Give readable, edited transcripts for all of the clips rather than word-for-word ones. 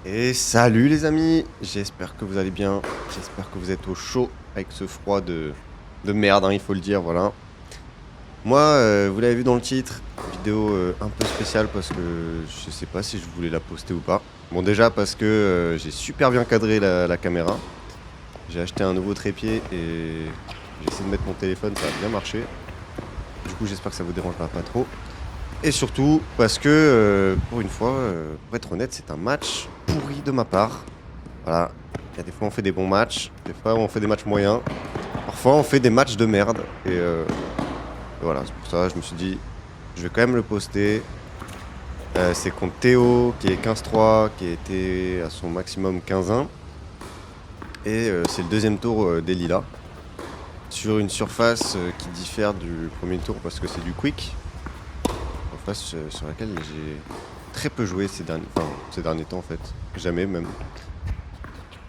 Et salut les amis, j'espère que vous allez bien, j'espère que vous êtes au chaud avec ce froid de merde, hein, il faut le dire, voilà. Moi, vous l'avez vu dans le titre, vidéo un peu spéciale parce que je sais pas si je voulais la poster ou pas. Bon déjà parce que j'ai super bien cadré la caméra, j'ai acheté un nouveau trépied et j'ai essayé de mettre mon téléphone, ça a bien marché. Du coup j'espère que ça vous dérangera pas trop. Et surtout parce que, pour une fois, pour être honnête, c'est un match pourri de ma part. Voilà. Il y a des fois on fait des bons matchs, des fois on fait des matchs moyens, parfois on fait des matchs de merde. Et voilà, c'est pour ça que je me suis dit, je vais quand même le poster. C'est contre Théo, qui est 15-3, qui a été à son maximum 15-1. Et c'est le deuxième tour des Lilas. Sur une surface qui diffère du premier tour parce que c'est du quick. Surface sur laquelle j'ai très peu joué ces derniers temps en fait. Jamais même.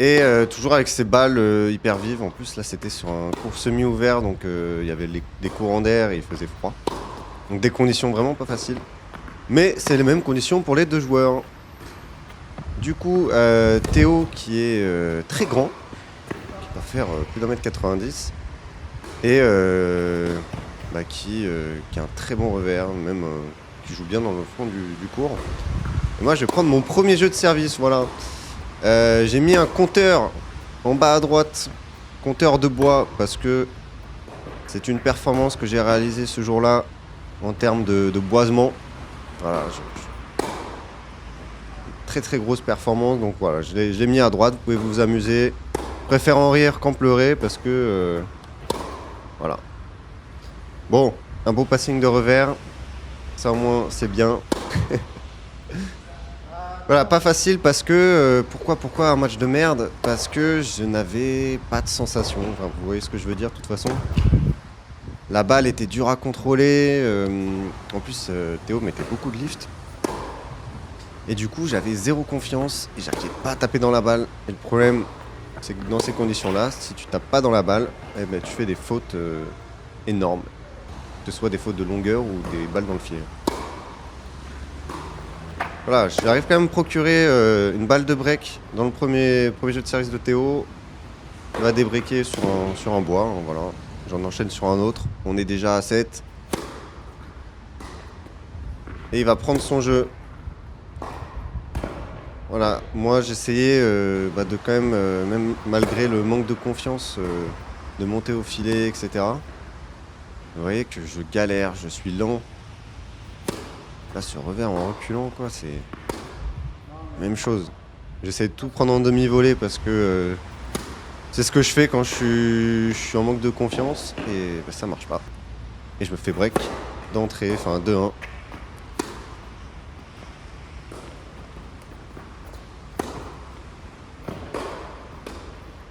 Et toujours avec ces balles hyper vives. En plus là c'était sur un cours semi-ouvert donc il y avait des courants d'air et il faisait froid. Donc des conditions vraiment pas faciles. Mais c'est les mêmes conditions pour les deux joueurs. Du coup Théo qui est très grand, qui va faire plus d'un mètre 90 et qui a un très bon revers, même qui joue bien dans le fond du cours. Et moi je vais prendre mon premier jeu de service, voilà. J'ai mis un compteur en bas à droite, compteur de bois, parce que c'est une performance que j'ai réalisée ce jour-là en termes de boisement. Voilà, très très grosse performance, donc voilà, je l'ai mis à droite, vous pouvez vous amuser. Je préfère en rire qu'en pleurer parce que voilà. Bon, un beau passing de revers, ça au moins c'est bien. Voilà, pas facile parce que... pourquoi un match de merde? Parce que je n'avais pas de sensation. Enfin, vous voyez ce que je veux dire, de toute façon. La balle était dure à contrôler. En plus, Théo mettait beaucoup de lift. Et du coup, j'avais zéro confiance et j'arrivais pas à taper dans la balle. Et le problème, c'est que dans ces conditions-là, si tu tapes pas dans la balle, eh ben, tu fais des fautes énormes. Que ce soit des fautes de longueur ou des balles dans le filet. Voilà, j'arrive quand même à me procurer une balle de break dans le premier jeu de service de Théo. Il va débreaker sur un bois, hein, voilà. J'en enchaîne sur un autre. On est déjà à 7. Et il va prendre son jeu. Voilà, moi j'essayais de quand même, même malgré le manque de confiance, de monter au filet, etc. Vous voyez que je galère, je suis lent. Là, ce revers en reculant, quoi, c'est... Même chose. J'essaie de tout prendre en demi-volée parce que c'est ce que je fais quand je suis en manque de confiance et ça marche pas. Et je me fais break d'entrée, enfin 2-1.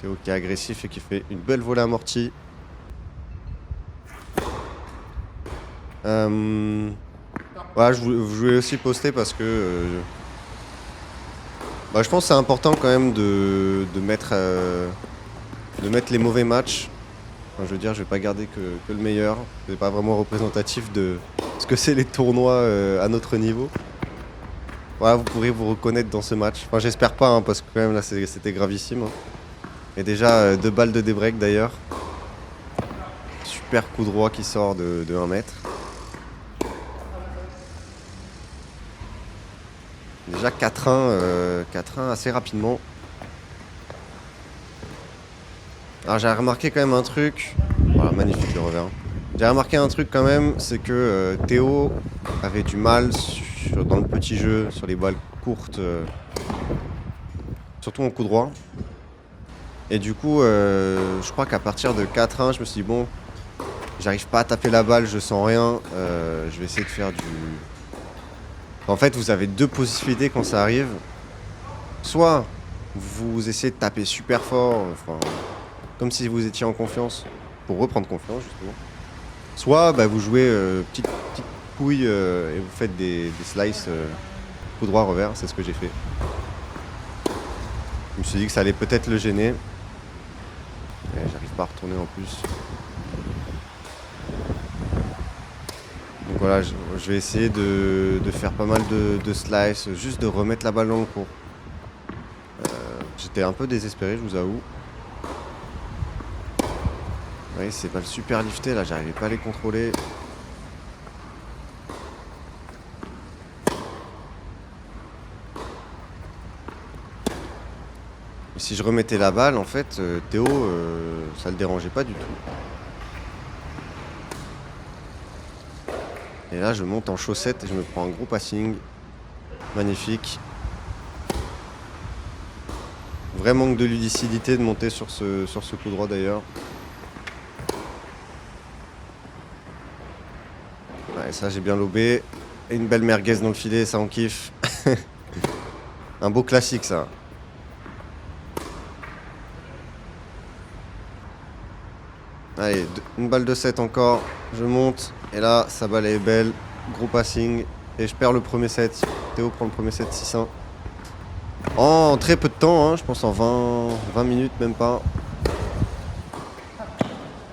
Théo qui est agressif et qui fait une belle volée amortie. Voilà, je voulais aussi poster parce que je pense que c'est important quand même de mettre les mauvais matchs. Enfin, je veux dire, je vais pas garder que le meilleur. C'est pas vraiment représentatif de ce que c'est les tournois à notre niveau. Voilà, vous pourrez vous reconnaître dans ce match. Enfin, j'espère pas, hein, parce que quand même là c'était gravissime. Hein. Et déjà 2 balles de débreak d'ailleurs. Super coup droit qui sort de 1 mètre. Déjà 4-1 assez rapidement. Alors j'ai remarqué quand même un truc. Voilà, magnifique le revers. J'ai remarqué un truc quand même, c'est que Théo avait du mal dans le petit jeu, sur les balles courtes, surtout en coup droit. Et du coup, je crois qu'à partir de 4-1, je me suis dit bon, j'arrive pas à taper la balle, je sens rien. Je vais essayer de faire du... En fait, vous avez 2 possibilités quand ça arrive. Soit vous essayez de taper super fort, enfin, comme si vous étiez en confiance, pour reprendre confiance justement. Soit vous jouez petite couille et vous faites des slices coup droit revers, c'est ce que j'ai fait. Je me suis dit que ça allait peut-être le gêner. Et j'arrive pas à retourner en plus. Donc voilà, je vais essayer de faire pas mal de slices, juste de remettre la balle dans le cours. J'étais un peu désespéré, je vous avoue. Oui, c'est pas le super lifté là, j'arrivais pas à les contrôler. Et si je remettais la balle, en fait, Théo, ça le dérangeait pas du tout. Et là, je monte en chaussette et je me prends un gros passing. Magnifique. Vrai manque de lucidité de monter sur ce coup droit d'ailleurs. Ouais, ça j'ai bien lobé. Et une belle merguez dans le filet, ça on kiffe. Un beau classique ça. Allez, une balle de 7 encore. Je monte. Et là, sa balle est belle. Gros passing. Et je perds le premier set. Théo prend le premier set 6-1. En très peu de temps, hein, je pense en 20 minutes, même pas.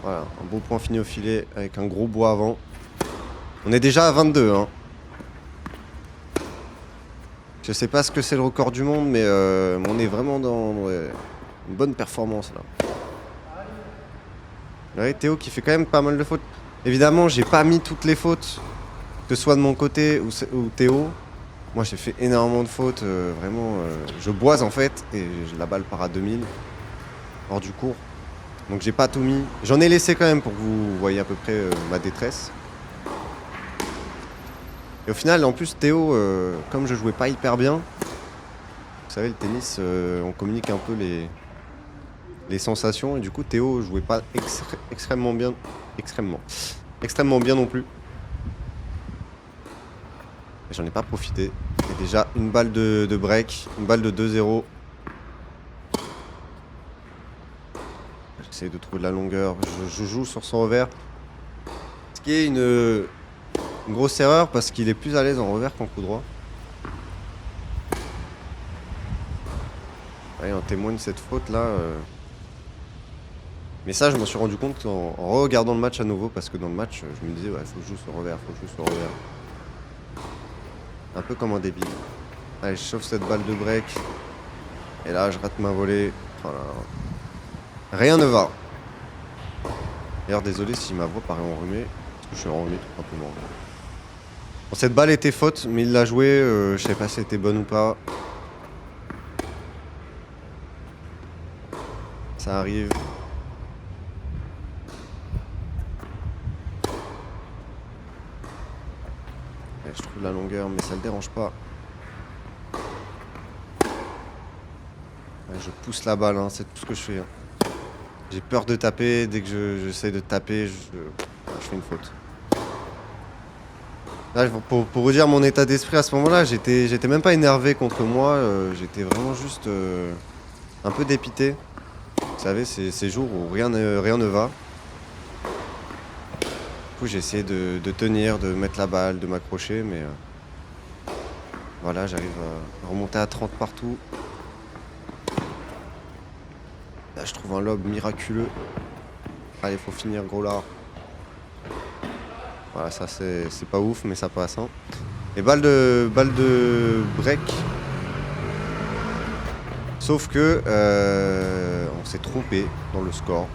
Voilà, un beau point fini au filet avec un gros bois avant. On est déjà à 22. Hein. Je sais pas ce que c'est le record du monde, mais on est vraiment dans une bonne performance là. Ouais, Théo qui fait quand même pas mal de fautes. Évidemment, j'ai pas mis toutes les fautes, que ce soit de mon côté ou Théo. Moi, j'ai fait énormément de fautes, vraiment. Je boise en fait, et la balle part à 2000, hors du cours. Donc j'ai pas tout mis. J'en ai laissé quand même pour que vous voyez à peu près ma détresse. Et au final, en plus, Théo, comme je jouais pas hyper bien, vous savez, le tennis, on communique un peu les sensations. Et du coup, Théo jouait pas extrêmement bien. Extrêmement bien non plus. Et j'en ai pas profité. Et déjà, une balle de break, une balle de 2-0. J'essaie de trouver de la longueur. Je joue sur son revers. Ce qui est une grosse erreur parce qu'il est plus à l'aise en revers qu'en coup droit. Allez, on témoigne cette faute là. Mais ça, je m'en suis rendu compte en regardant le match à nouveau parce que dans le match, je me disais, ouais, faut que je joue sur revers, faut que je joue sur revers. Un peu comme un débile. Allez, je chauffe cette balle de break. Et là, je rate ma volée. Voilà. Rien ne va. D'ailleurs, désolé si ma voix paraît enrhumée. Parce que je suis enrhumé tout simplement. Bon, cette balle était faute, mais il l'a jouée. Je sais pas si elle était bonne ou pas. Ça arrive. Et je trouve la longueur, mais ça le dérange pas. Ouais, je pousse la balle, hein, c'est tout ce que je fais. Hein. J'ai peur de taper. Dès que j'essaie de taper, je fais une faute. Là, pour vous dire mon état d'esprit à ce moment-là, j'étais même pas énervé contre moi. J'étais vraiment juste un peu dépité. Vous savez, ces jours où rien ne va. Du coup, j'ai essayé de tenir, de mettre la balle, de m'accrocher, mais voilà, j'arrive à remonter à 30 partout. Là, je trouve un lob miraculeux. Allez, faut finir, gros lard. Voilà, ça c'est pas ouf, mais ça passe. Hein. Et balle de break. Sauf que on s'est trompé dans le score,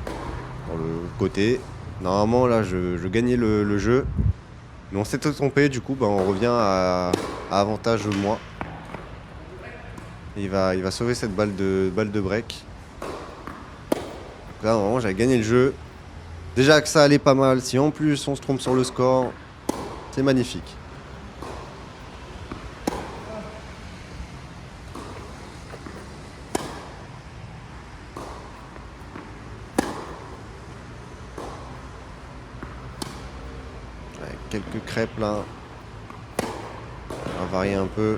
dans le côté. Normalement, là, je gagnais le jeu. Mais on s'est trompé, du coup, on revient à avantage moi. Et il va sauver cette balle de break. Donc là, normalement, j'avais gagné le jeu. Déjà que ça allait pas mal. Si en plus on se trompe sur le score, c'est magnifique. Ouais, quelques crêpes là. On va varier un peu.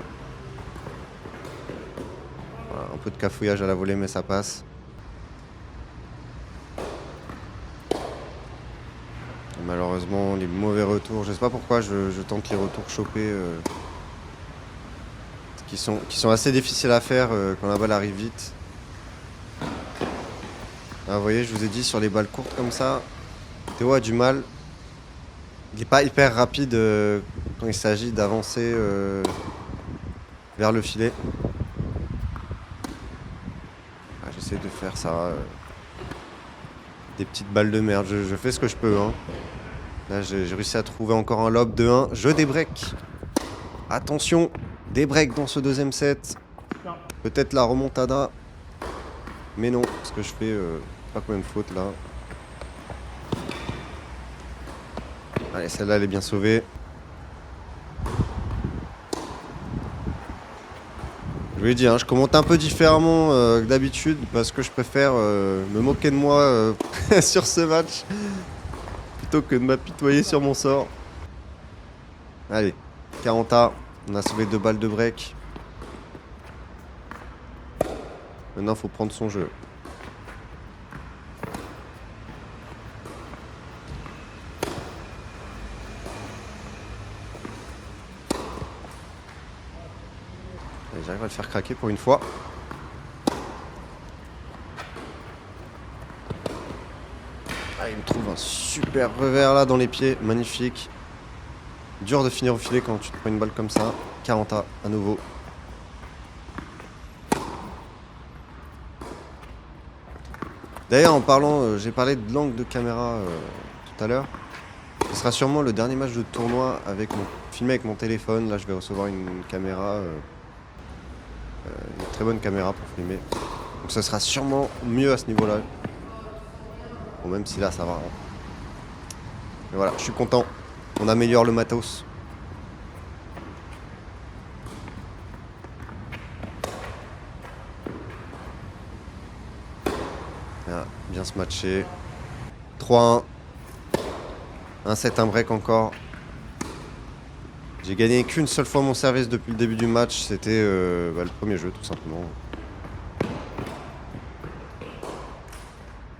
Voilà, un peu de cafouillage à la volée, mais ça passe. Malheureusement, les mauvais retours. Je sais pas pourquoi je tente les retours chopés qui sont assez difficiles à faire quand la balle arrive vite. Ah, vous voyez, je vous ai dit sur les balles courtes comme ça, Théo a du mal. Il n'est pas hyper rapide quand il s'agit d'avancer vers le filet. j'essaie de faire ça. Des petites balles de merde, je fais ce que je peux. Hein. Là, j'ai réussi à trouver encore un lob de 1. Je débreak. Attention, débreak dans ce deuxième set. Peut-être la remontada. Mais non, parce que je fais pas combien de fautes là. Allez, celle-là, elle est bien sauvée. Je vous l'ai dit, hein, je commente un peu différemment que d'habitude parce que je préfère me moquer de moi sur ce match plutôt que de m'apitoyer sur mon sort. Allez, 40A, on a sauvé 2 balles de break. Maintenant, faut prendre son jeu. J'arrive à le faire craquer pour une fois. Ah, il me trouve un super revers là dans les pieds. Magnifique. Dur de finir au filet quand tu te prends une balle comme ça. 40A à nouveau. D'ailleurs, en parlant, j'ai parlé de l'angle de caméra tout à l'heure. Ce sera sûrement le dernier match de tournoi filmé avec mon téléphone. Là, je vais recevoir une caméra. Une très bonne caméra pour filmer. Donc ça sera sûrement mieux à ce niveau-là. Bon, même si là ça va. Mais voilà, je suis content. On améliore le matos. Ah, bien se matcher. 3-1. Un set, un break encore. J'ai gagné qu'une seule fois mon service depuis le début du match, c'était le premier jeu tout simplement.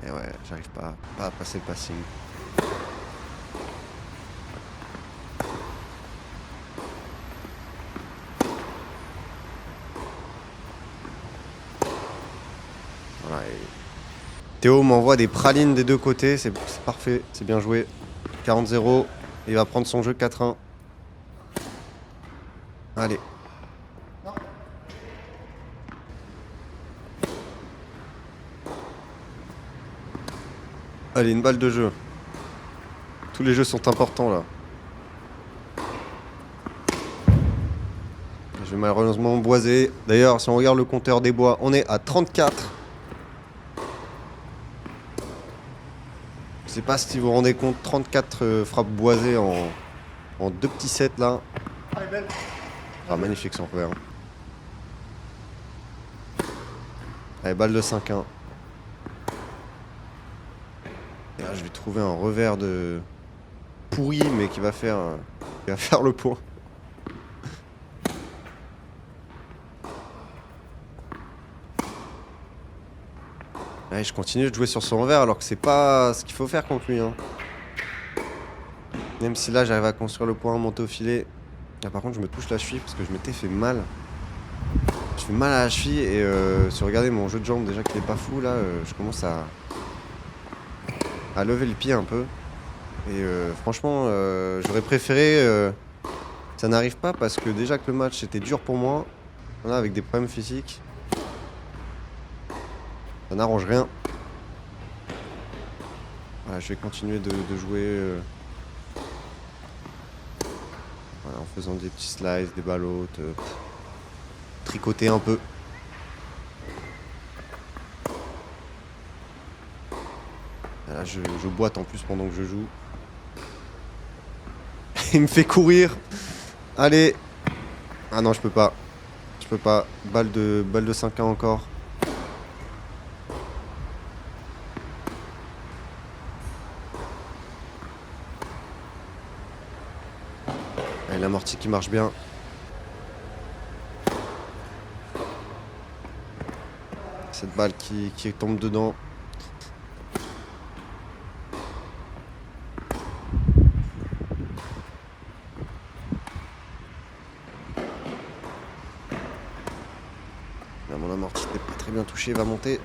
Et ouais, j'arrive pas à passer le passing. Voilà, et Théo m'envoie des pralines des deux côtés, c'est parfait, c'est bien joué. 40-0, il va prendre son jeu 4-1. Allez. Allez, une balle de jeu. Tous les jeux sont importants là. Je vais malheureusement boiser. D'ailleurs, si on regarde le compteur des bois, on est à 34. Je sais pas si vous vous rendez compte, 34 frappes boisées en 2 petits sets là. Ah, magnifique son revers. Allez, balle de 5-1. Et là, je vais trouver un revers de pourri, mais qui va faire le point. Allez, je continue de jouer sur son revers alors que c'est pas ce qu'il faut faire contre lui. Hein. Même si là, j'arrive à construire le point, monter au filet. Là, par contre, je me touche la cheville parce que je m'étais fait mal. Je fais mal à la cheville et si vous regardez mon jeu de jambes déjà qui est pas fou là, je commence à lever le pied un peu. Et franchement, j'aurais préféré que ça n'arrive pas parce que déjà que le match était dur pour moi, voilà, avec des problèmes physiques, ça n'arrange rien. Voilà, je vais continuer de jouer voilà, en faisant des petits slices, des ballottes, tricoter un peu. Là, je boite en plus pendant que je joue. Il me fait courir. Allez. Ah non, je peux pas. Je peux pas. Balle de 5-1 encore. Allez, l'amorti qui marche bien. Cette balle qui tombe dedans. Là, mon amorti n'est pas très bien touché, il va monter.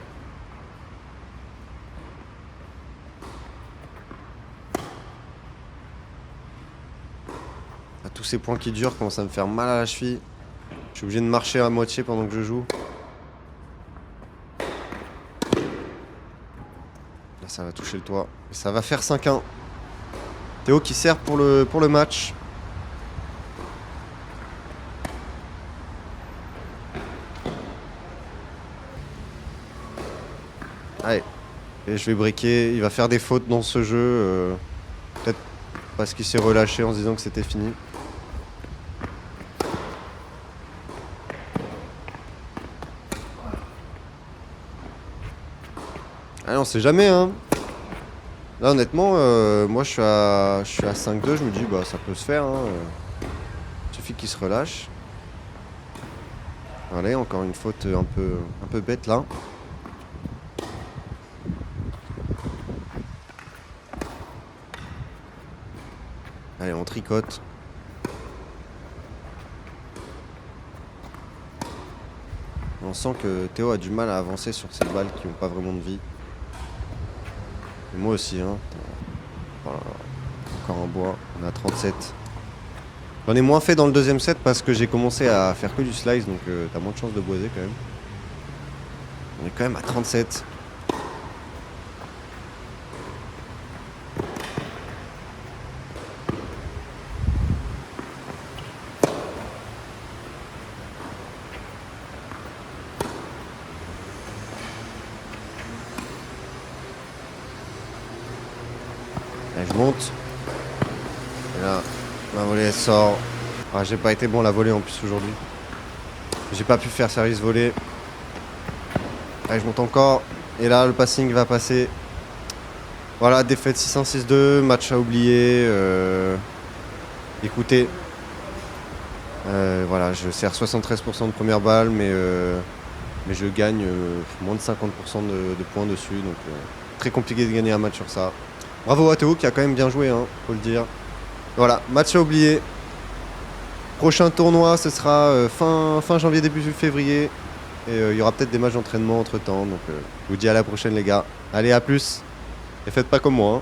À tous ces points qui durent commencent à me faire mal à la cheville. Je suis obligé de marcher à moitié pendant que je joue. ça va toucher le toit. Et ça va faire 5-1. Théo qui sert pour le match. Allez. Et je vais briquer. Il va faire des fautes dans ce jeu. Peut-être parce qu'il s'est relâché en se disant que c'était fini. Allez, on sait jamais, hein. Là, honnêtement, moi, je suis à 5-2. Je me dis, bah, ça peut se faire, hein. Il suffit qu'il se relâche. Allez, encore une faute un peu bête, là. Allez, on tricote. On sent que Théo a du mal à avancer sur ces balles qui n'ont pas vraiment de vie. Et moi aussi, hein. Voilà. Encore un bois, on est à 37. J'en ai moins fait dans le deuxième set parce que j'ai commencé à faire que du slice, donc t'as moins de chances de boiser quand même. On est quand même à 37. Là, je monte. Et là, ma volée elle sort. Ah, j'ai pas été bon à la volée en plus aujourd'hui. J'ai pas pu faire service volée. Allez, je monte encore. Et là, le passing va passer. Voilà, défaite 6-1, 6-2. Match à oublier. Écoutez. Voilà, je sers 73% de première balle, mais je gagne moins de 50% de points dessus. Donc, très compliqué de gagner un match sur ça. Bravo à Théo qui a quand même bien joué, hein, faut le dire. Voilà, match à oublier. Prochain tournoi, ce sera fin janvier, début février. Et il y aura peut-être des matchs d'entraînement entre temps. Donc je vous dis à la prochaine les gars. Allez, à plus. Et faites pas comme moi. Hein.